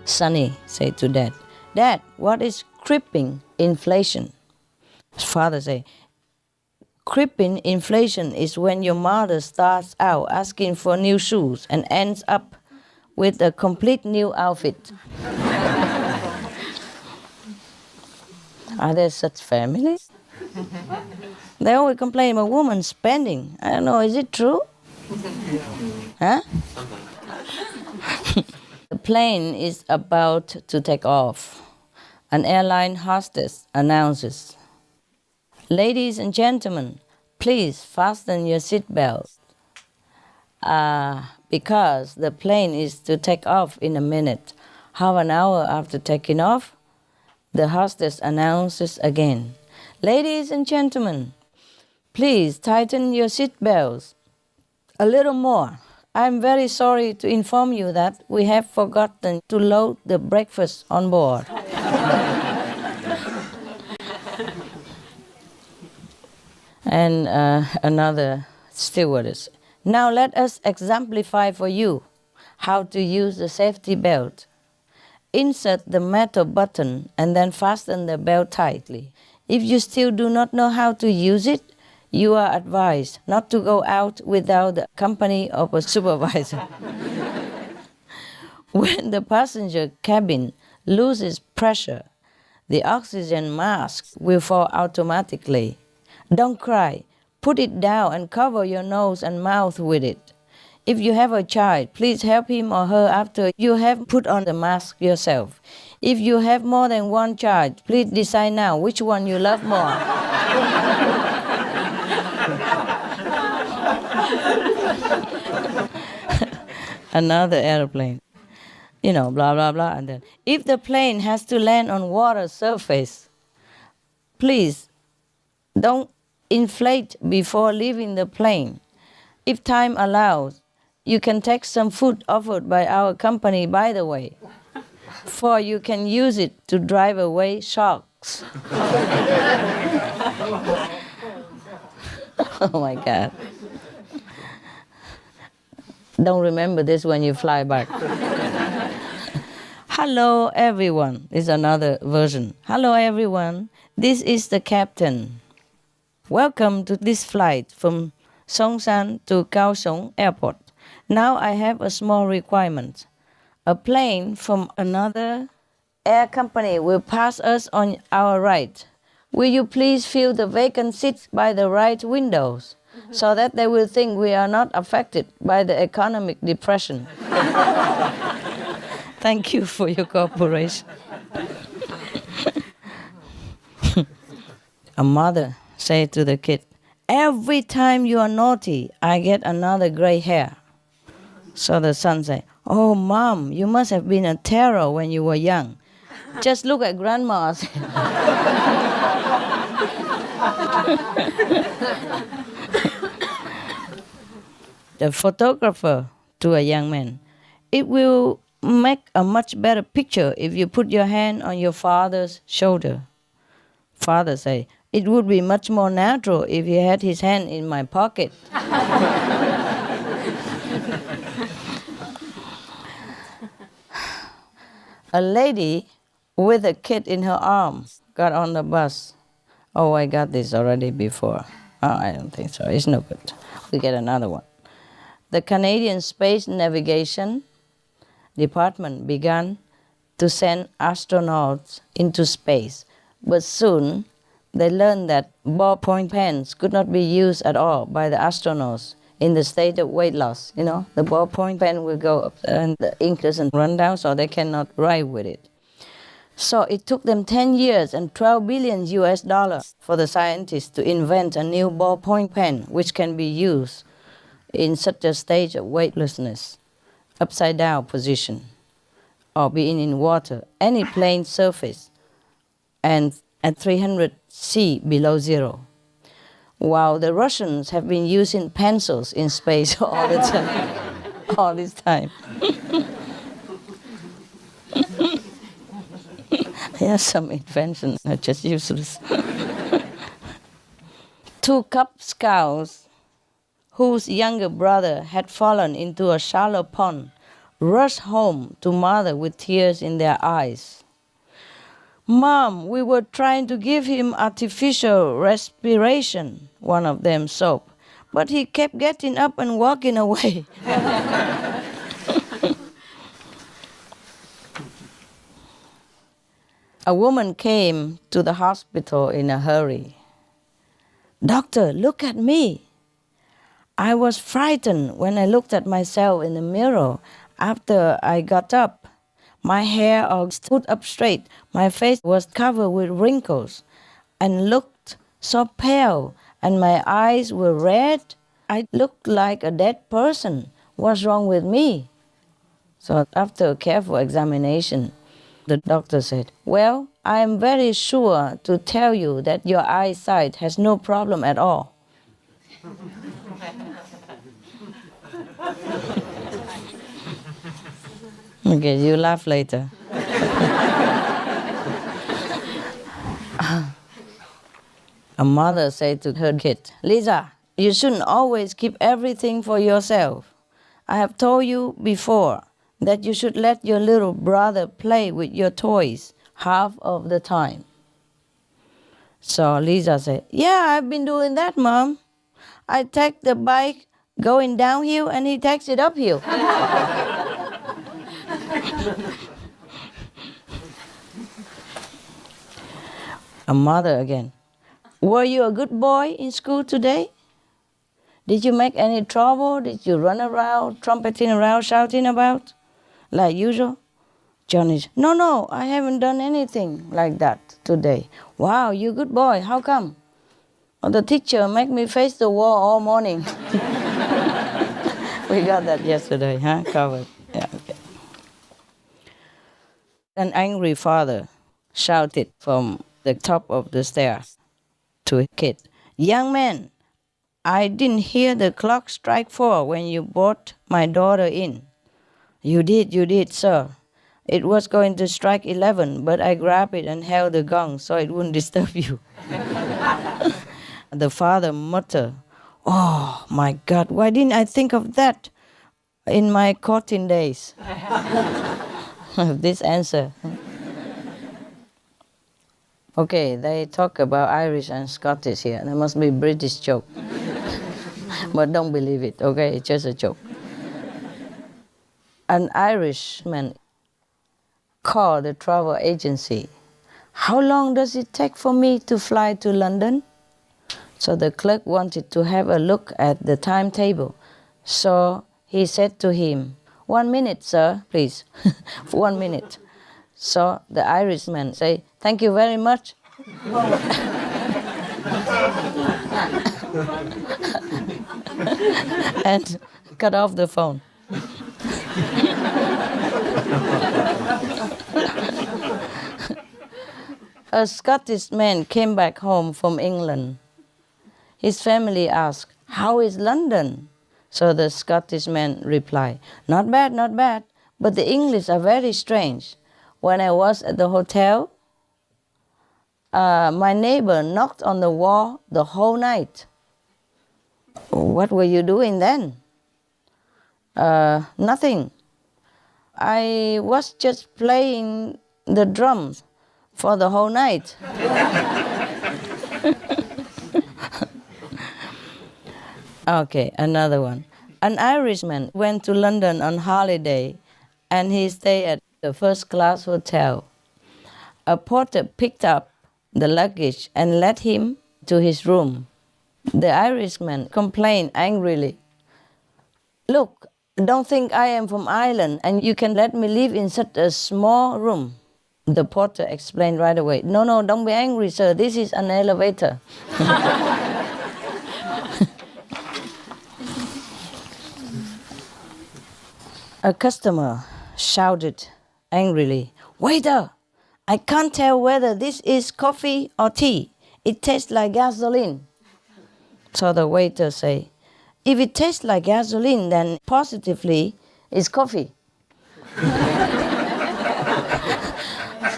Sonny said to Dad, "Dad, what is creeping inflation?" His father said, "Creeping inflation is when your mother starts out asking for new shoes and ends up with a complete new outfit." Are there such families? They always complain about women spending. I don't know, is it true? Huh? The plane is about to take off. An airline hostess announces, "Ladies and gentlemen, please fasten your seatbelts. Because the plane is to take off in a minute." Half an hour after taking off, the hostess announces again, "Ladies and gentlemen, please tighten your seatbelts a little more. I'm very sorry to inform you that we have forgotten to load the breakfast on board." And another stewardess, "Now let us exemplify for you how to use the safety belt. Insert the metal button and then fasten the belt tightly. If you still do not know how to use it, you are advised not to go out without the company of a supervisor." When the passenger cabin loses pressure, the oxygen mask will fall automatically. Don't cry. Put it down and cover your nose and mouth with it. If you have a child, please help him or her after you have put on the mask yourself. If you have more than one child, please decide now which one you love more. Another airplane, blah, blah, blah. And then, if the plane has to land on water surface, please don't inflate before leaving the plane. If time allows, you can take some food offered by our company by the way, for you can use it to drive away sharks. Oh my God. Don't remember this when you fly back. "Hello everyone," is another version. "Hello everyone, this is the captain. Welcome to this flight from Songsan to Kaohsiung Airport. Now I have a small requirement. A plane from another air company will pass us on our right. Will you please fill the vacant seats by the right windows, so that they will think we are not affected by the economic depression. Thank you for your cooperation." A mother said to the kid, "Every time you are naughty, I get another gray hair." So the son said, "Oh, Mom, you must have been a terror when you were young. Just look at Grandma." The photographer to a young man, "It will make a much better picture if you put your hand on your father's shoulder." Father say, "It would be much more natural if he had his hand in my pocket." A lady with a kid in her arms got on the bus. Oh, I got this already before. Oh, I don't think so. It's no good. We get another one. The Canadian Space Navigation Department began to send astronauts into space, but soon they learned that ballpoint pens could not be used at all by the astronauts in the state of weight loss. The ballpoint pen will go up and the ink doesn't run down, so they cannot write with it. So it took them 10 years and $12 billion for the scientists to invent a new ballpoint pen which can be used in such a stage of weightlessness, upside down position. or being in water, any plane surface, and at 300 C below zero. While the Russians have been using pencils in space all the time, all this time. There are some inventions that are just useless. 2 Cub Scouts whose younger brother had fallen into a shallow pond rushed home to mother with tears in their eyes. "Mom, we were trying to give him artificial respiration," one of them sobbed, "but he kept getting up and walking away." A woman came to the hospital in a hurry. "Doctor, look at me. I was frightened when I looked at myself in the mirror after I got up. My hair all stood up straight. My face was covered with wrinkles and looked so pale, and my eyes were red. I looked like a dead person. What's wrong with me?" So after a careful examination, the doctor said, "Well, I am very sure to tell you that your eyesight has no problem at all." Okay, you laugh later. A mother said to her kid, "Lisa, you shouldn't always keep everything for yourself. I have told you before that you should let your little brother play with your toys half of the time." So Lisa said, "Yeah, I've been doing that, Mom. I take the bike going downhill and he takes it uphill." A mother again. "Were you a good boy in school today? Did you make any trouble? Did you run around, trumpeting around, shouting about, like usual?" Johnny, No, I haven't done anything like that today." "Wow, you good boy. How come?" "Well, the teacher made me face the wall all morning." We got that yesterday, huh? Covered. Yeah, okay. An angry father shouted from the top of the stairs to a kid, "Young man, I didn't hear the clock strike 4 when you brought my daughter in." You did, sir. It was going to strike 11, but I grabbed it and held the gong so it wouldn't disturb you." The father muttered, "Oh my God, why didn't I think of that in my courting days?" This answer. Okay, they talk about Irish and Scottish here. There must be a British joke. But don't believe it, okay? It's just a joke. An Irishman called the travel agency. "How long does it take for me to fly to London?" So the clerk wanted to have a look at the timetable. So he said to him, "1 minute, sir, please." 1 minute. So the Irishman say, "Thank you very much." And cut off the phone. A Scottish man came back home from England. His family asked, "How is London?" So the Scottish man replied, "Not bad, but the English are very strange. When I was at the hotel, my neighbor knocked on the wall the whole night." "What were you doing then?" "Nothing. I was just playing the drums for the whole night." Okay, another one. An Irishman went to London on holiday and he stayed at the first-class hotel. A porter picked up the luggage and led him to his room. The Irishman complained angrily, "Look, don't think I am from Ireland and you can let me live in such a small room." The porter explained right away, No, don't be angry, sir. This is an elevator." A customer shouted angrily, "Waiter, I can't tell whether this is coffee or tea. It tastes like gasoline." So the waiter say, "If it tastes like gasoline, then positively it's coffee."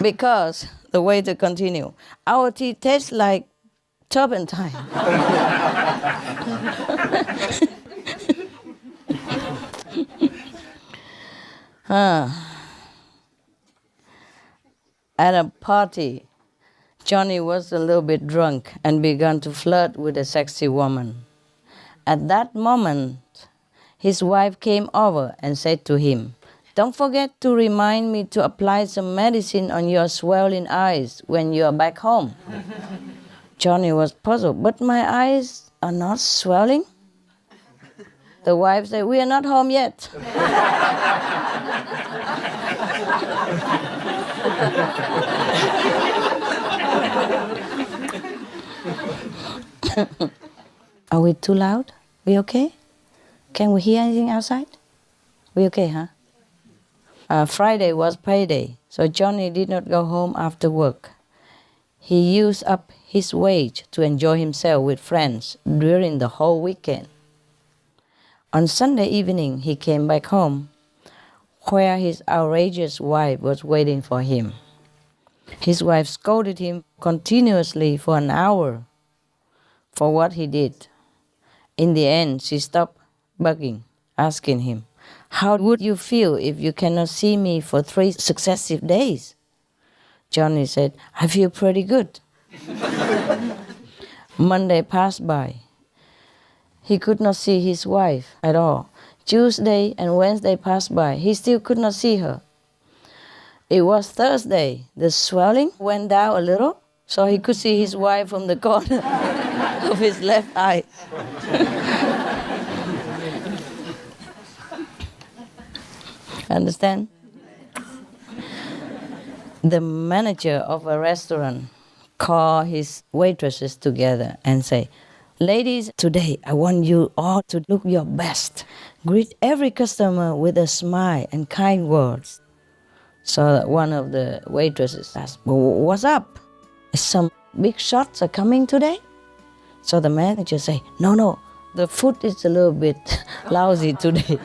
Because the waiter continue, "Our tea tastes like turpentine." At a party, Johnny was a little bit drunk and began to flirt with a sexy woman. At that moment, his wife came over and said to him, "Don't forget to remind me to apply some medicine on your swollen eyes when you are back home." Johnny was puzzled, "But my eyes are not swelling?" The wife said, "We are not home yet." Are we too loud? We okay? Can we hear anything outside? We okay, huh? Friday was payday, so Johnny did not go home after work. He used up his wage to enjoy himself with friends during the whole weekend. On Sunday evening, he came back home, where his outrageous wife was waiting for him. His wife scolded him continuously for an hour for what he did. In the end, she stopped bugging, asking him, "How would you feel if you cannot see me for 3 successive days?" Johnny said, "I feel pretty good." Monday passed by. He could not see his wife at all. Tuesday and Wednesday passed by. He still could not see her. It was Thursday. The swelling went down a little, so he could see his wife from the corner of his left eye. Understand? The manager of a restaurant called his waitresses together and say, "Ladies, today I want you all to look your best. Greet every customer with a smile and kind words." So one of the waitresses asked, "What's up? Some big shots are coming today?" So the manager say, No, the food is a little bit lousy today."